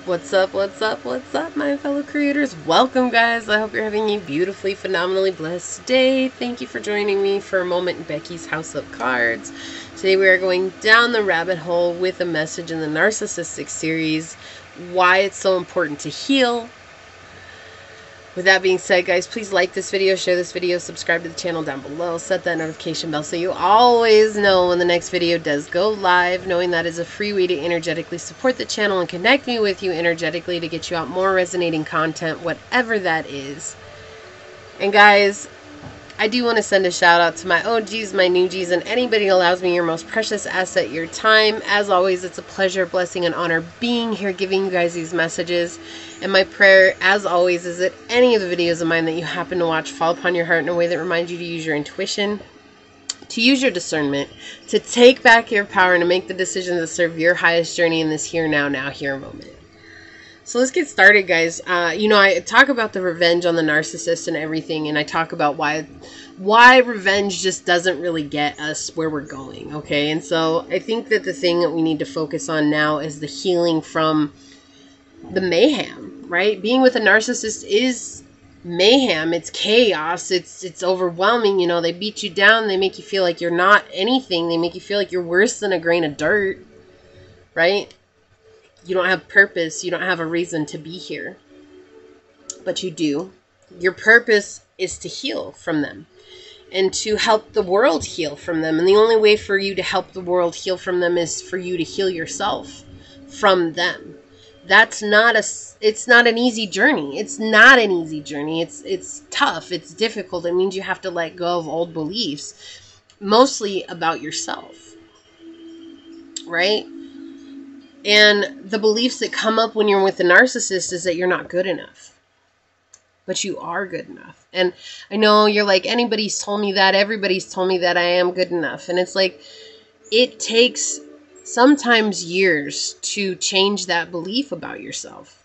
What's up, what's up, what's up, my fellow creators? Welcome, guys. I hope you're having a beautifully, phenomenally blessed day. Thank you for joining me for a moment in Becky's House of Cards. Today we are going down the rabbit hole with a message in the Narcissistic series, why it's so important to heal. With that being said, guys, please like this video, share this video, subscribe to the channel down below, set that notification bell so you always know when the next video does go live, knowing that is a free way to energetically support the channel and connect me with you energetically to get you out more resonating content, whatever that is. And guys, I do want to send a shout out to my OGs, my new Gs, and anybody who allows me your most precious asset, your time. As always, it's a pleasure, blessing, and honor being here, giving you guys these messages. And my prayer, as always, is that any of the videos of mine that you happen to watch fall upon your heart in a way that reminds you to use your intuition, to use your discernment, to take back your power, and to make the decisions that serve your highest journey in this here, now, here moment. So let's get started, guys. I talk about the revenge on the narcissist and everything, and I talk about why revenge just doesn't really get us where we're going, okay? And so I think that the thing that we need to focus on now is the healing from the mayhem, right? Being with a narcissist is mayhem. It's chaos. It's overwhelming. You know, they beat you down. They make you feel like you're not anything. They make you feel like you're worse than a grain of dirt, right? You don't have purpose. You don't have a reason to be here. But you do. Your purpose is to heal from them and to help the world heal from them. And the only way for you to help the world heal from them is for you to heal yourself from them. It's not an easy journey. It's not an easy journey. It's tough. It's difficult. It means you have to let go of old beliefs, mostly about yourself, right? And the beliefs that come up when you're with a narcissist is that you're not good enough. But you are good enough. And I know you're like, anybody's told me that. Everybody's told me that I am good enough. And it's like, it takes sometimes years to change that belief about yourself.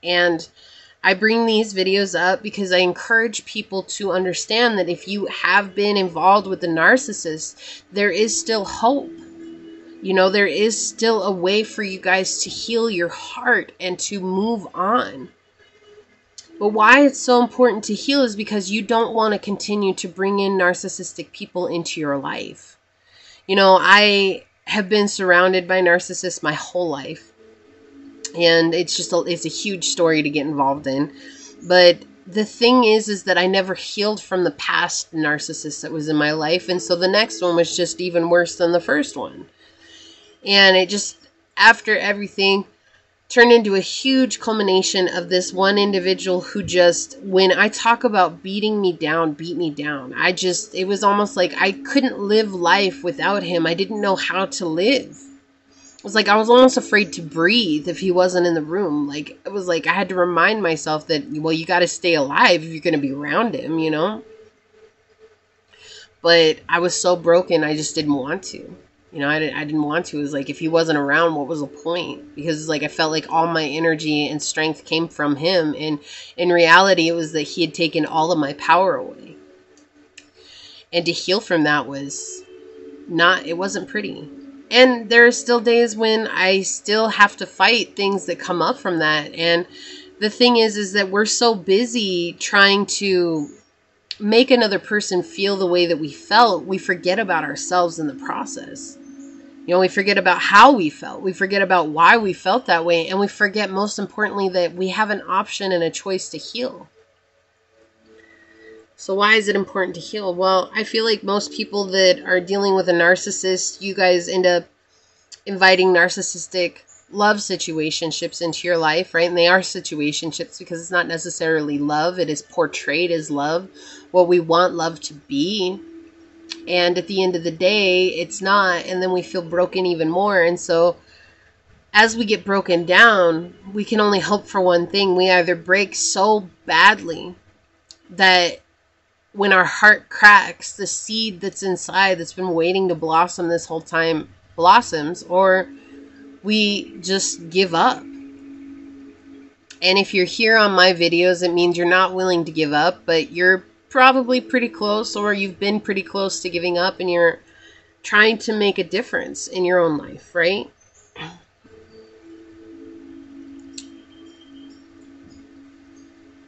And I bring these videos up because I encourage people to understand that if you have been involved with the narcissist, there is still hope. You know, there is still a way for you guys to heal your heart and to move on. But why it's so important to heal is because you don't want to continue to bring in narcissistic people into your life. You know, I have been surrounded by narcissists my whole life. And it's a huge story to get involved in. But the thing is that I never healed from the past narcissist that was in my life. And so the next one was just even worse than the first one. And it just, after everything, turned into a huge culmination of this one individual who just, when I talk about beating me down, beat me down. It was almost like I couldn't live life without him. I didn't know how to live. It was like I was almost afraid to breathe if he wasn't in the room. Like, it was like I had to remind myself that, well, you got to stay alive if you're going to be around him, you know? But I was so broken, I just didn't want to. You know, I didn't want to. It was like, if he wasn't around, what was the point? Because it's like I felt like all my energy and strength came from him. And in reality, it was that he had taken all of my power away. And to heal from that it wasn't pretty. And there are still days when I still have to fight things that come up from that. And the thing is that we're so busy trying to make another person feel the way that we felt, we forget about ourselves in the process. You know, we forget about how we felt. We forget about why we felt that way. And we forget, most importantly, that we have an option and a choice to heal. So why is it important to heal? Well, I feel like most people that are dealing with a narcissist, you guys end up inviting narcissistic love situationships into your life, right? And they are situationships because it's not necessarily love. It is portrayed as love, what we want love to be. And at the end of the day, it's not. And then we feel broken even more. And so as we get broken down, we can only hope for one thing. We either break so badly that when our heart cracks, the seed that's inside that's been waiting to blossom this whole time blossoms, or we just give up. And if you're here on my videos, it means you're not willing to give up, but you're probably pretty close, or you've been pretty close to giving up, and you're trying to make a difference in your own life, right?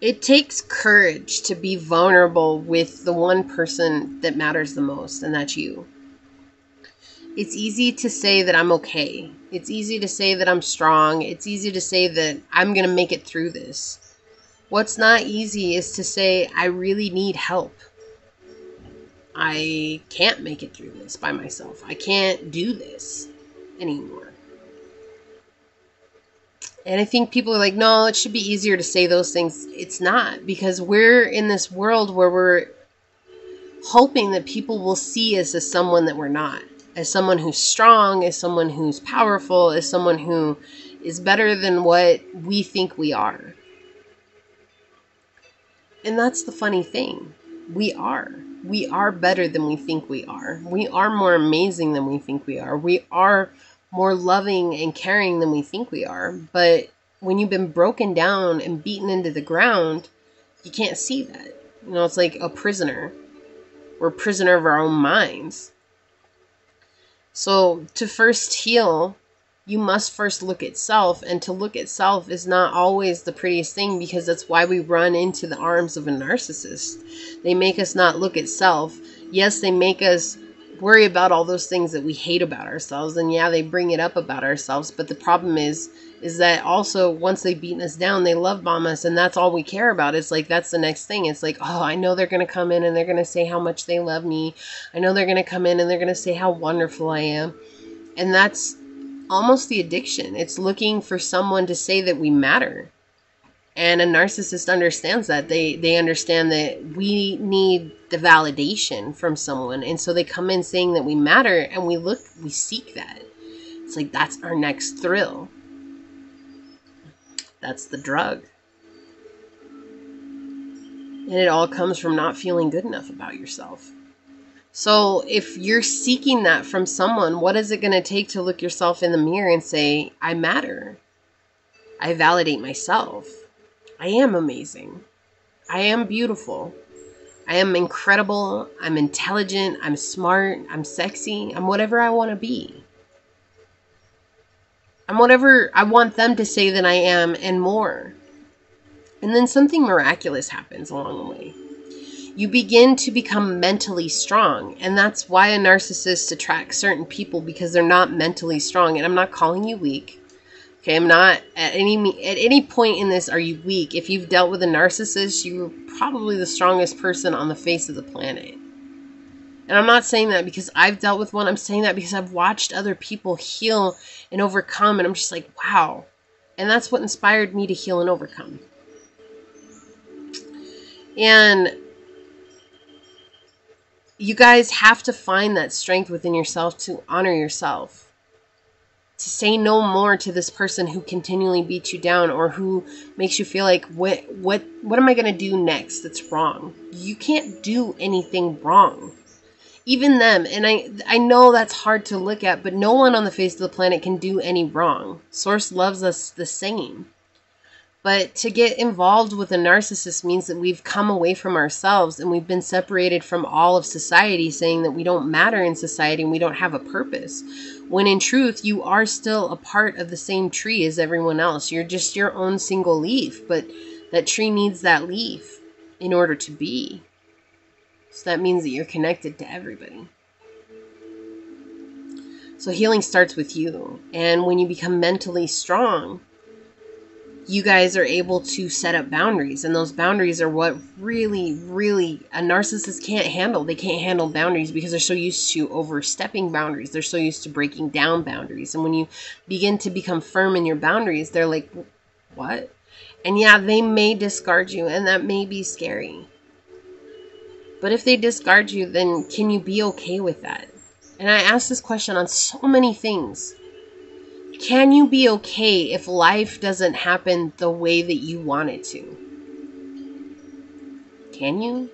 It takes courage to be vulnerable with the one person that matters the most, and that's you. It's easy to say that I'm okay. It's easy to say that I'm strong. It's easy to say that I'm going to make it through this. What's not easy is to say, I really need help. I can't make it through this by myself. I can't do this anymore. And I think people are like, no, it should be easier to say those things. It's not, because we're in this world where we're hoping that people will see us as someone that we're not, as someone who's strong, as someone who's powerful, as someone who is better than what we think we are. And that's the funny thing. We are. We are better than we think we are. We are more amazing than we think we are. We are more loving and caring than we think we are. But when you've been broken down and beaten into the ground, you can't see that. You know, it's like a prisoner. We're a prisoner of our own minds. So to first heal, you must first look at self. And to look at self is not always the prettiest thing, because that's why we run into the arms of a narcissist. They make us not look at self. Yes, they make us worry about all those things that we hate about ourselves. And yeah, they bring it up about ourselves. But the problem is that also once they've beaten us down, they love bomb us. And that's all we care about. It's like, that's the next thing. It's like, oh, I know they're going to come in and they're going to say how much they love me. I know they're going to come in and they're going to say how wonderful I am. And that's almost the addiction. It's looking for someone to say that we matter. And a narcissist understands that. They understand that we need the validation from someone. And so they come in saying that we matter, and we seek that. It's like, that's our next thrill. That's the drug. And it all comes from not feeling good enough about yourself. So if you're seeking that from someone, what is it going to take to look yourself in the mirror and say, I matter. I validate myself. I am amazing. I am beautiful. I am incredible. I'm intelligent. I'm smart. I'm sexy. I'm whatever I want to be. I'm whatever I want them to say that I am, and more. And then something miraculous happens along the way. You begin to become mentally strong. And that's why a narcissist attracts certain people, because they're not mentally strong. And I'm not calling you weak. Okay, I'm not at any point in this are you weak. If you've dealt with a narcissist, you're probably the strongest person on the face of the planet. And I'm not saying that because I've dealt with one. I'm saying that because I've watched other people heal and overcome. And I'm just like, wow. And that's what inspired me to heal and overcome. And you guys have to find that strength within yourself to honor yourself. To say no more to this person who continually beats you down, or who makes you feel like, what am I going to do next that's wrong? You can't do anything wrong. Even them. And I know that's hard to look at, but no one on the face of the planet can do any wrong. Source loves us the same. But to get involved with a narcissist means that we've come away from ourselves, and we've been separated from all of society, saying that we don't matter in society and we don't have a purpose. When in truth, you are still a part of the same tree as everyone else. You're just your own single leaf, but that tree needs that leaf in order to be. So that means that you're connected to everybody. So healing starts with you. And when you become mentally strong, you guys are able to set up boundaries. And those boundaries are what really, really a narcissist can't handle. They can't handle boundaries because they're so used to overstepping boundaries. They're so used to breaking down boundaries. And when you begin to become firm in your boundaries, they're like, what? And yeah, they may discard you, and that may be scary. But if they discard you, then can you be okay with that? And I ask this question on so many things. Can you be okay if life doesn't happen the way that you want it to? Can you?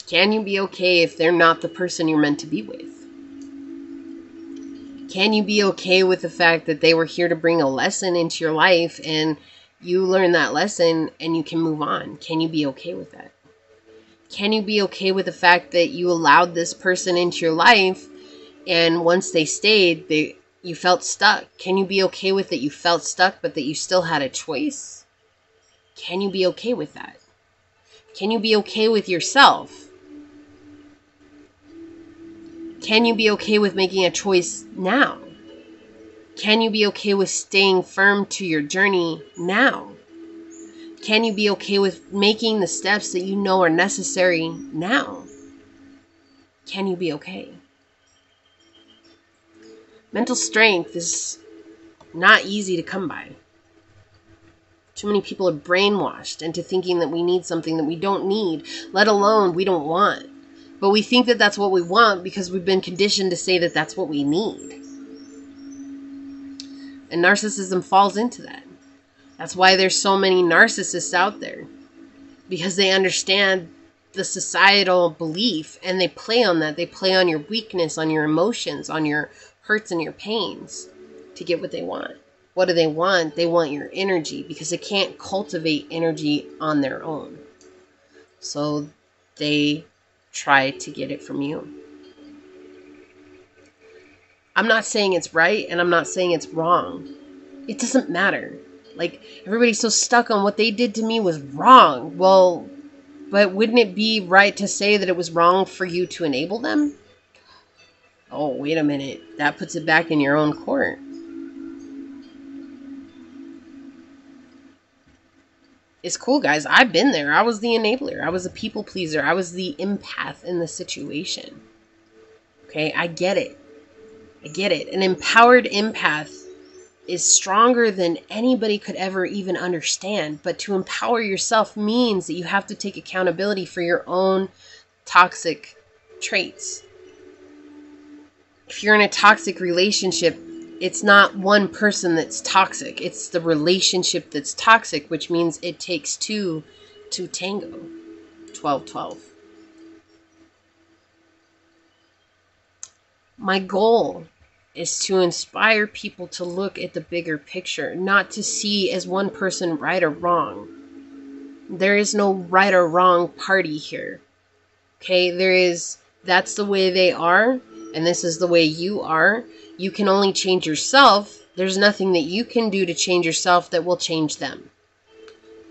Can you be okay if they're not the person you're meant to be with? Can you be okay with the fact that they were here to bring a lesson into your life, and you learn that lesson and you can move on? Can you be okay with that? Can you be okay with the fact that you allowed this person into your life And once they stayed, you felt stuck. Can you be okay with it? You felt stuck, but that you still had a choice? Can you be okay with that? Can you be okay with yourself? Can you be okay with making a choice now? Can you be okay with staying firm to your journey now? Can you be okay with making the steps that you know are necessary now? Can you be okay? Mental strength is not easy to come by. Too many people are brainwashed into thinking that we need something that we don't need, let alone we don't want. But we think that that's what we want because we've been conditioned to say that that's what we need. And narcissism falls into that. That's why there's so many narcissists out there. Because they understand the societal belief and they play on that. They play on your weakness, on your emotions, on your hurts and your pains to get what they want. What do they want? They want your energy because they can't cultivate energy on their own. So they try to get it from you. I'm not saying it's right and I'm not saying it's wrong. It doesn't matter. Like, everybody's so stuck on what they did to me was wrong. Well, but wouldn't it be right to say that it was wrong for you to enable them? Oh, wait a minute. That puts it back in your own court. It's cool, guys. I've been there. I was the enabler. I was a people pleaser. I was the empath in the situation. Okay, I get it. I get it. An empowered empath is stronger than anybody could ever even understand. But to empower yourself means that you have to take accountability for your own toxic traits. If you're in a toxic relationship, it's not one person that's toxic. It's the relationship that's toxic, which means it takes two to tango. 12-12. My goal is to inspire people to look at the bigger picture, not to see as one person right or wrong. There is no right or wrong party here. Okay, that's the way they are, and this is the way you are. You can only change yourself. There's nothing that you can do to change yourself that will change them.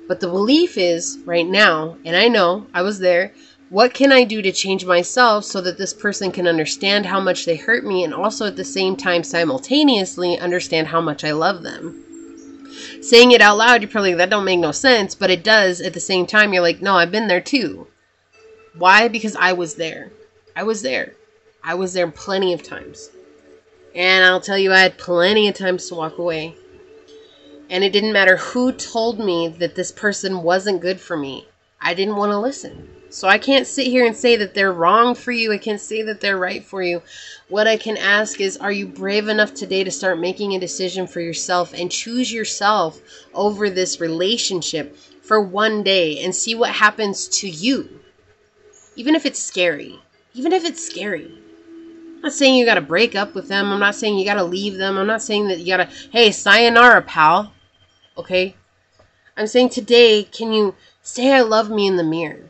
But the belief is, right now, and I know, I was there, what can I do to change myself so that this person can understand how much they hurt me and also at the same time simultaneously understand how much I love them? Saying it out loud, you're probably like, that don't make no sense, but it does. At the same time, you're like, no, I've been there too. Why? Because I was there. I was there. I was there plenty of times. And I'll tell you, I had plenty of times to walk away. And it didn't matter who told me that this person wasn't good for me. I didn't want to listen. So I can't sit here and say that they're wrong for you. I can't say that they're right for you. What I can ask is, are you brave enough today to start making a decision for yourself and choose yourself over this relationship for one day and see what happens to you? Even if it's scary. Even if it's scary. I'm not saying you got to break up with them. I'm not saying you got to leave them. I'm not saying that you got to, hey, sayonara, pal. Okay? I'm saying today, can you say I love me in the mirror?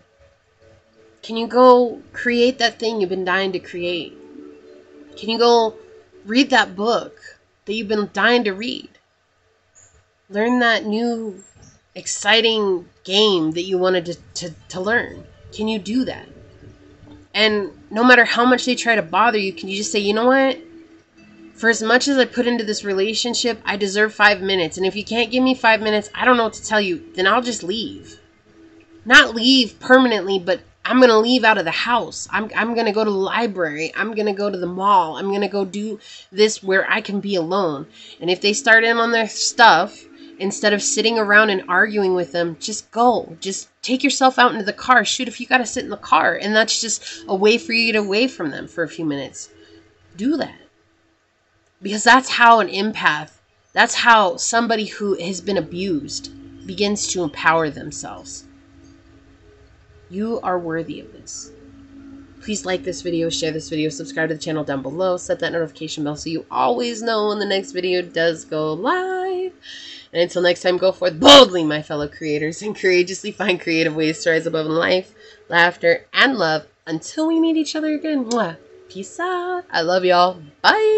Can you go create that thing you've been dying to create? Can you go read that book that you've been dying to read? Learn that new exciting game that you wanted to learn. Can you do that? And no matter how much they try to bother you, can you just say, you know what? For as much as I put into this relationship, I deserve 5 minutes. And if you can't give me 5 minutes, I don't know what to tell you. Then I'll just leave. Not leave permanently, but I'm going to leave out of the house. I'm going to go to the library. I'm going to go to the mall. I'm going to go do this where I can be alone. And if they start in on their stuff, instead of sitting around and arguing with them, just go. Just take yourself out into the car. Shoot, if you got to sit in the car. And that's just a way for you to get away from them for a few minutes. Do that. Because that's how an empath, that's how somebody who has been abused begins to empower themselves. You are worthy of this. Please like this video, share this video, subscribe to the channel down below, set that notification bell so you always know when the next video does go live. And until next time, go forth boldly, my fellow creators, and courageously find creative ways to rise above in life, laughter, and love until we meet each other again. Mwah. Peace out. I love y'all. Bye.